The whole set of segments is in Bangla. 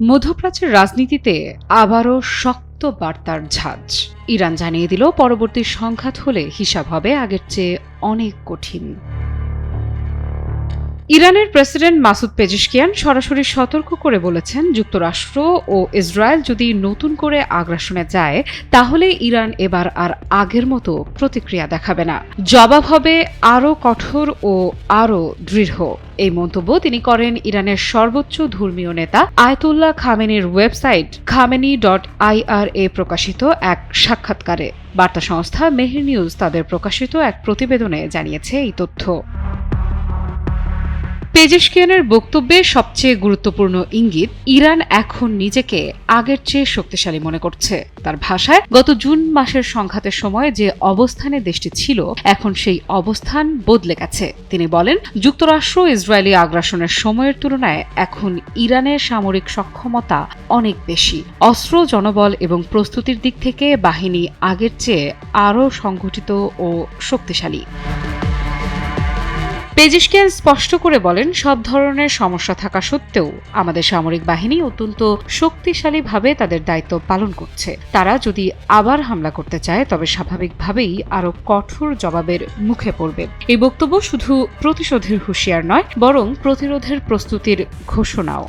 মধ্যপ্রাচ্যের রাজনীতিতে আবারও শক্ত বার্তার ঝাঁজ। ইরান জানিয়ে দিল, পরবর্তী সংঘাত হলে হিসাব হবে আগের চেয়ে অনেক কঠিন। ইরানের প্রেসিডেন্ট মাসুদ পেজেশকিয়ান সরাসরি সতর্ক করে বলেছেন, যুক্তরাষ্ট্র ও ইসরায়েল যদি নতুন করে আগ্রাসনে যায় তাহলে ইরান এবার আর আগের মতো প্রতিক্রিয়া দেখাবে না, জবাব হবে আরও কঠোর ও আরও দৃঢ়। এই মন্তব্য তিনি করেন ইরানের সর্বোচ্চ ধর্মীয় নেতা আয়াতুল্লাহ খামেনির ওয়েবসাইট খামেনি.IRA প্রকাশিত এক সাক্ষাৎকারে। বার্তা সংস্থা মেহের নিউজ তাদের প্রকাশিত এক প্রতিবেদনে জানিয়েছে এই তথ্য। পেজেশকিয়ানের বক্তব্যে সবচেয়ে গুরুত্বপূর্ণ ইঙ্গিত, ইরান এখন নিজেকে আগের চেয়ে শক্তিশালী মনে করছে। তার ভাষায়, গত জুন মাসের সংঘাতের সময় যে অবস্থানে দেশটি ছিল এখন সেই অবস্থান বদলে গেছে। তিনি বলেন, যুক্তরাষ্ট্র ইসরায়েলি আগ্রাসনের সময়ের তুলনায় এখন ইরানের সামরিক সক্ষমতা অনেক বেশি। অস্ত্র, জনবল এবং প্রস্তুতির দিক থেকে বাহিনী আগের চেয়ে আরও সংগঠিত ও শক্তিশালী। পেজেশকিয়ান স্পষ্ট করে বলেন, সব ধরনের সমস্যা থাকা সত্ত্বেও আমাদের সামরিক বাহিনী অত্যন্ত শক্তিশালীভাবে তাদের দায়িত্ব পালন করছে। তারা যদি আবার হামলা করতে চায় তবে স্বাভাবিকভাবেই আরও কঠোর জবাবের মুখে পড়বে। এই বক্তব্য শুধু প্রতিশোধের হুঁশিয়ার নয়, বরং প্রতিরোধের প্রস্তুতির ঘোষণাও।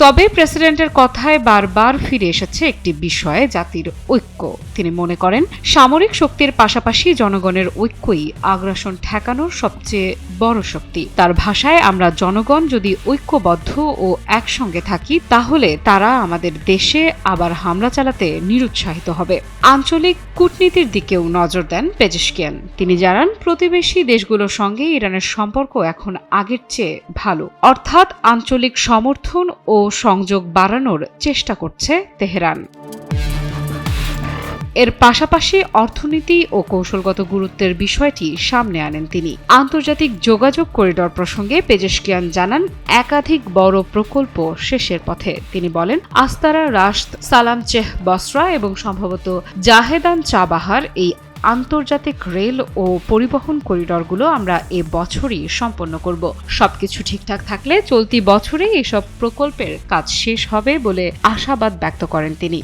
তবে প্রেসিডেন্টের কথায় বারবার ফিরে এসেছে একটি বিষয়, জাতির ঐক্য। তিনি মনে করেন, সামরিক শক্তির পাশাপাশি জনগণের ঐক্যই আগ্রাসন ঠেকানোর সবচেয়ে বড় শক্তি। তার ভাষায়, আমরা জনগণ যদি ঐক্যবদ্ধ ও একসঙ্গে থাকি তাহলে তারা আমাদের দেশে আবার হামলা চালাতে নিরুৎসাহিত হবে। আঞ্চলিক কূটনীতির দিকেও নজর দেন পেজেশকিয়ান। তিনি জানান, প্রতিবেশী দেশগুলোর সঙ্গে ইরানের সম্পর্ক এখন আগের চেয়ে ভালো, অর্থাৎ আঞ্চলিক সমর্থন ও সংযোগ বাড়ানোর চেষ্টা করছে তেহরান। এর পাশাপাশি অর্থনীতি ও কৌশলগত গুরুত্বের বিষয়টি সামনে আনেন তিনি। আন্তর্জাতিক যোগাযোগ করিডর প্রসঙ্গে পেজেশকিয়ান জানান, একাধিক বড় প্রকল্প শেষের পথে। তিনি বলেন, আস্তারা, রাশদ, সালামচেহ, বসরা এবং সম্ভবত জাহেদান চাবাহার এই আন্তর্জাতিক রেল ও পরিবহন করিডরগুলো আমরা এ বছরই সম্পন্ন করব। সবকিছু ঠিকঠাক থাকলে চলতি বছরে এসব প্রকল্পের কাজ শেষ হবে বলে আশাবাদ ব্যক্ত করেন তিনি।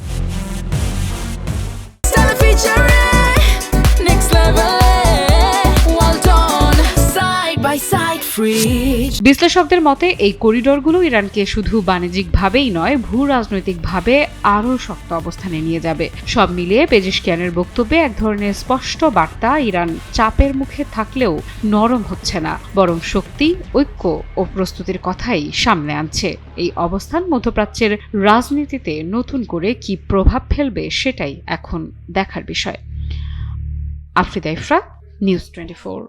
বিশ্লেষকদের মতে, এই করিডরগুলো ইরানকে শুধু বাণিজ্যিকভাবেই নয়, ভূ রাজনৈতিকভাবে আরও শক্ত অবস্থানে নিয়ে যাবে। সব মিলিয়ে পেজেশকিয়ানের বক্তব্যে এক ধরনের স্পষ্ট বার্তা, ইরান চাপের মুখে থাকলেও নরম হচ্ছে না, বরং শক্তি, ঐক্য ও প্রস্তুতির কথাই সামনে আনছে। এই অবস্থান মধ্যপ্রাচ্যের রাজনীতিতে নতুন করে কি প্রভাব ফেলবে সেটাই এখন দেখার বিষয়। আফ্রিদা ইফরা, নিউজ 24।